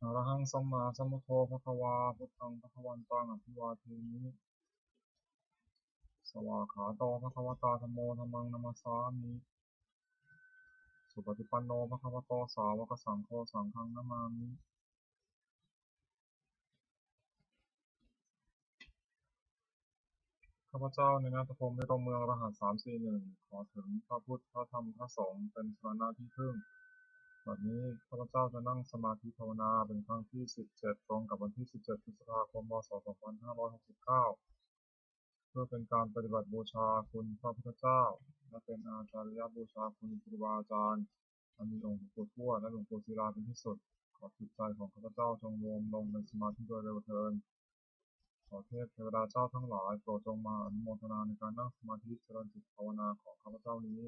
อะระหังสัมมาสัมพุทโธภะคะวาพุทธังภะคะวันตังอะภิวาเทมิสวากขาโตภะคะวะตาธัมโมธัมมังนะมัสสามิสุปฏิปันโนภะคะวะโตสาวกสังโฆสังฆังนะมามิข้าพเจ้าในนามพระพรหมในตัวเมืองรหัส341ขอถึงพระพุทธพระธรรมพระสงฆ์เป็นสรณะที่พึ่งบัดนี้ข้าพเจ้าจะนั่งสมาธิภาวนาเป็นครั้งที่17ตรงกับวันที่17พฤษภาคมพ.ศ. 2569เพื่อเป็นการปฏิบัติบูชาคุณพระพุทธเจ้าและเป็นอาจาริยบูชาคุณครูบาอาจารย์อันมีองค์หลวงปู่ทวดและหลวงปู่ศิลาเป็นที่สุดขอจิตใจของข้าพเจ้าจงรวมลงในสมาธิโดยเร็วเถิดขอเทพเทวดาเจ้าทั้งหลายโปรดจงมาอนุโมทนาในการนั่งสมาธิเจริญจิตภาวนาของข้าพเจ้านี้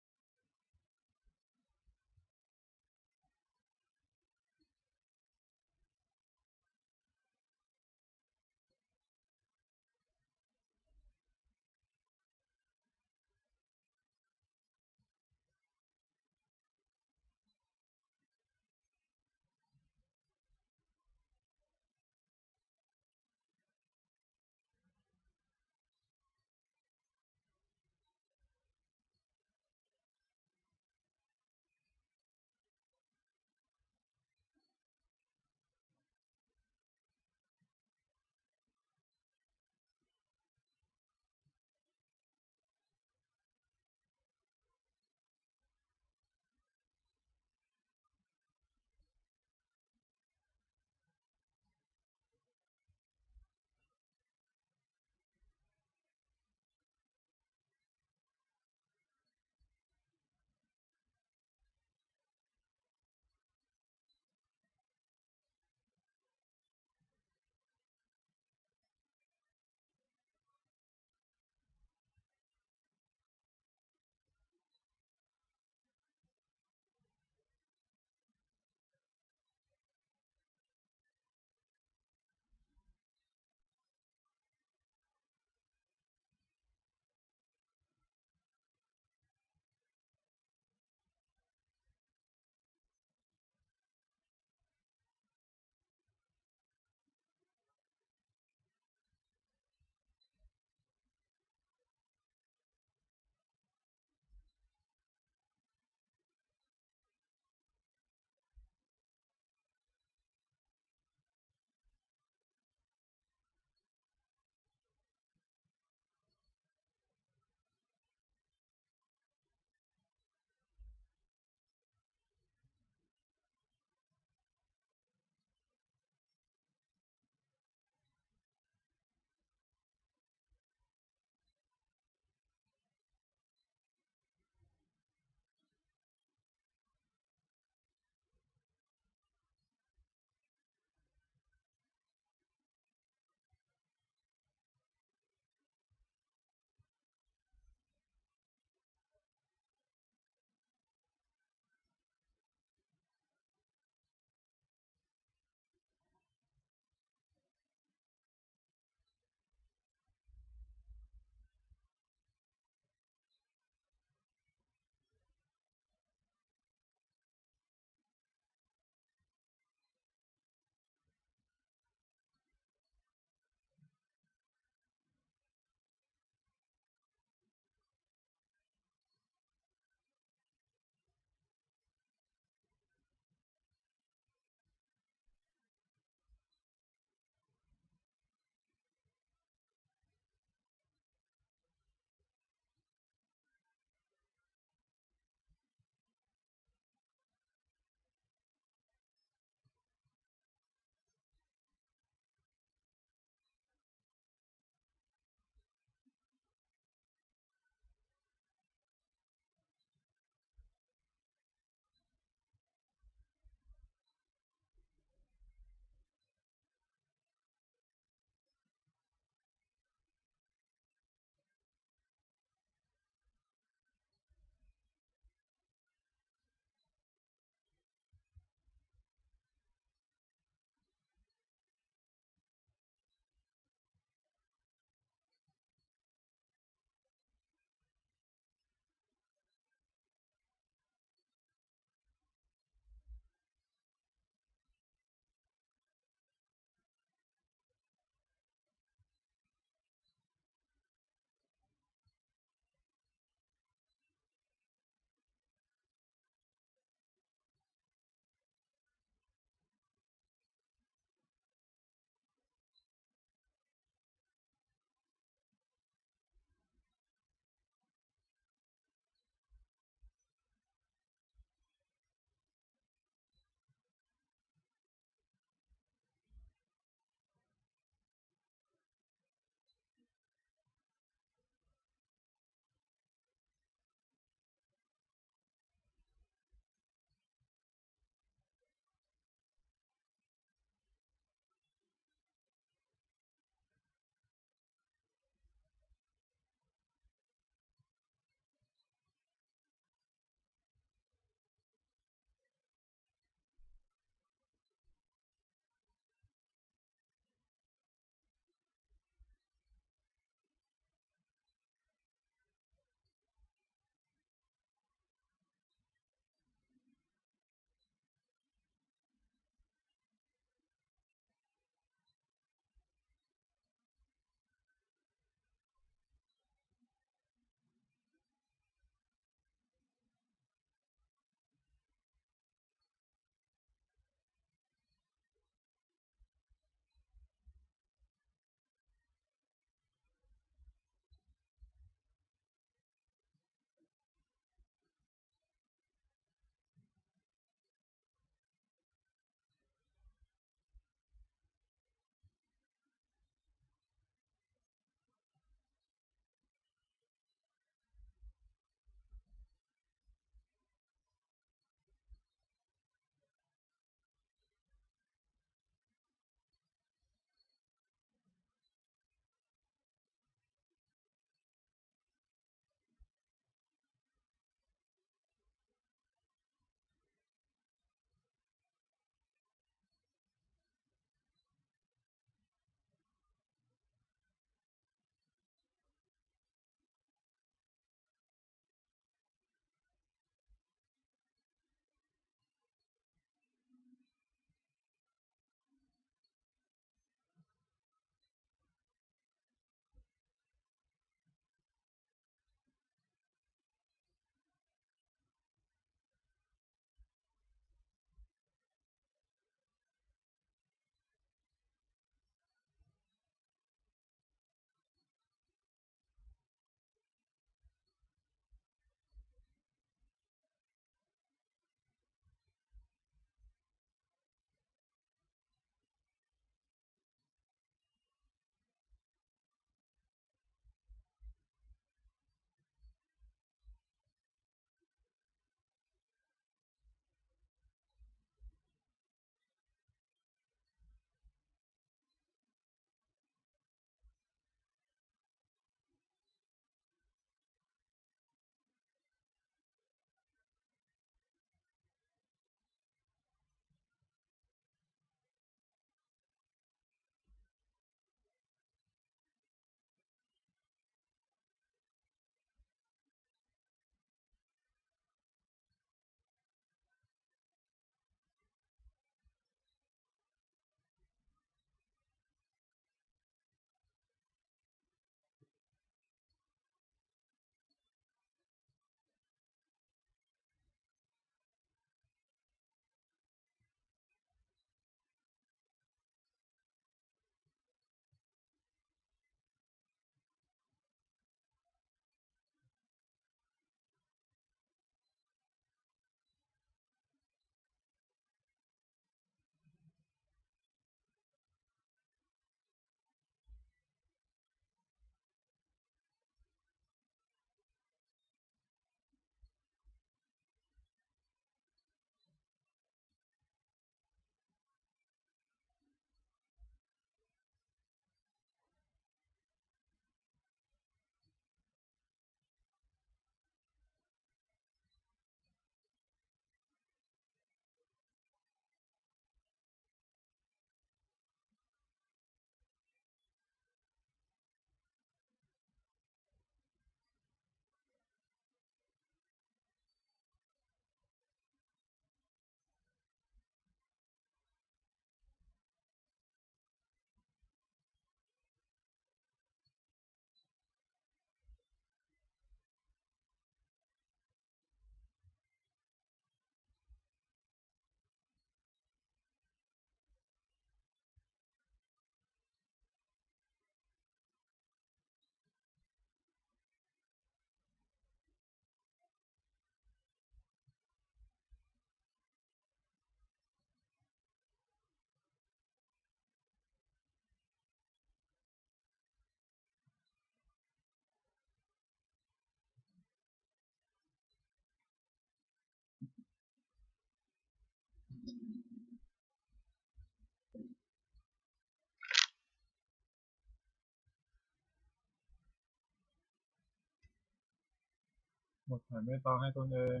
ดแผ่เมตตาให้ตนเอง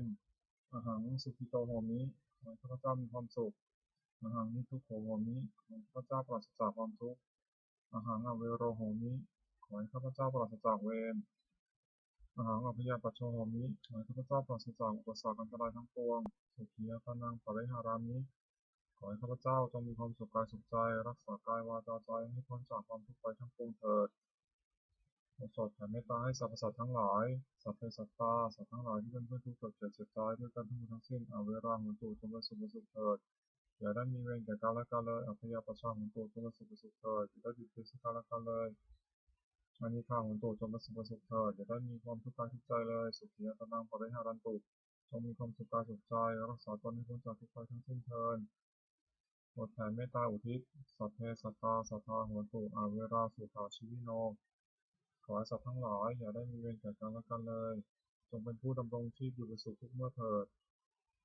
อหังสุขิโตโหมิ ขอให้ข้าพเจ้ามีความสุข อหังนิทุกโขโหมิ ขอให้ข้าพเจ้าปราศจากความทุกข์ อหังอเวโรโหมิ ขอให้ข้าพเจ้าปราศจากเวร อหังอภยปัชโชโหมิ ขอให้ข้าพเจ้าปราศจากอุปสรรคอันตรายทั้งปวง สุขียตานังปริหารามิ ขอให้ข้าพเจ้าจงมีความสุขกายสุขใจ รักษากายวาจาใจให้พ้นจากความทุกข์ไปทั้งปวงเถิดโปรดแผ่เมตตาให้สรรพสัตว์ทั้งหลาย สัพเพสัตตา สัตว์ทั้งหลายที่เป็นเพื่อนทุกข์เกิดแก่เจ็บตายด้วยกันทั้งหมดทั้งสิ้นอเวราหุนตุจงเป็นสุขเป็นสุขเถิดอย่าได้มีเวรแก่กันและกันเลยอภยปัชชาหุนตุจงเป็นสุขเป็นสุขเถิดอย่าได้บิดเบือนซึ่งกันและกันเลยอานิฆาหุนตุจงเป็นสุขเป็นสุขเถิดอย่าได้มีความทุกข์กายทุกข์ใจเลยสุขียตานังปริหารันตุจงมีความสุขกายสุขใจรักษาตนให้พ้นจากทุกข์ภัยทั้งสิ้นเถิดโปรดแผ่เมตตาอุทิศสัพเพสัตตาสัทธาโหนตุอเวราสุขาชีวิโนขอให้สัตว์ทั้งหลายอย่าได้มีเวรแก่กันและกันเลยจงเป็นผู้ดำรงชีพอยู่เป็นสุขทุกเมื่อเถิด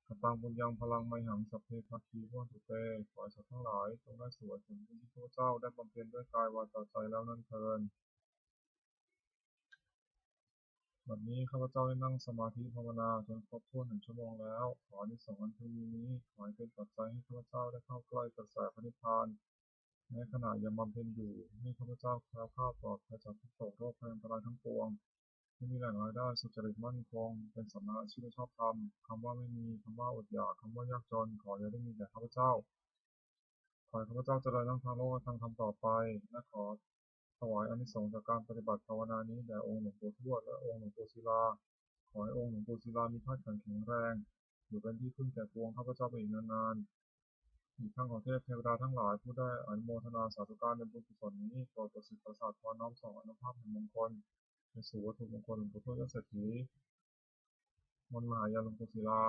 กตังบุญยังพลังไมหังสัพเพภาคีพวนตุเตขอให้สัตว์ทั้งหลายจงได้สวยผลบุญที่พระเจ้าได้บำเพ็ญด้วยกายวาจาใจแล้วนั่นเถิดบัดนี้ข้าพเจ้าได้นั่งสมาธิภาวนาจนครบถ้วน1 ชั่วโมงแล้วขออานิสงส์อันทวีนี้ขอให้เป็นปัจจัยให้ข้าพเจ้าได้เข้าใกล้กระแสพระนิพพานในขณะยังบำเพ็ญอยู่ให้ข้าพเจ้าแคล้วคลาดปลอดภัยจากทุกโศกโรคภัยอันตรายทั้งปวงไม่มีแหล่งรายได้สุจริตมั่นคงเป็นสัมมาอาชีพชอบธรรมคำว่าไม่มีคำว่าอดอยากคำว่ายากจนขออย่าได้มีแก่ข้าพเจ้าขอให้ข้าพเจ้าเจริญทั้งทางโลกและทางธรรมต่อไปและขอถวายอานิสงส์จากการปฏิบัติภาวนานี้แด่องค์หลวงปู่ทวดและองค์หลวงปู่ศิลาขอให้องค์หลวงปู่ศิลามีธาตุขันธ์แข็งแรงอยู่เป็นที่พึ่งแก่ปวงข้าพเจ้าไปอีกนานๆอีกทั้งขอเทพเทวดาทั้งหลายผู้ได้อนุโมทนาสาธุการในบุญกุศลนี้โปรดประสิทธิ์ประสาทพรน้อมส่งอนุภาพแห่งมงคลในสู่วัตถุมงคลหลวงปู่ทวดและเศรษฐีมนต์มหายานหลวงปู่ศิลา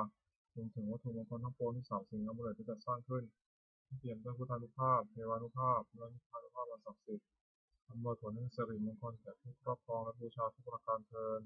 รวมถึงวัตถุมงคลทั้งปวงที่สิ่งอมุเลตที่จัดสร้างขึ้นเตรียมด้วยพุทธานุภาพเทวานุภาพและนิพพานุภาพอันศักดิ์สิทธิ์อำนวยผลให้สิริมงคลแก่ผู้ครอบครองและบูชาทุกประการเทอญ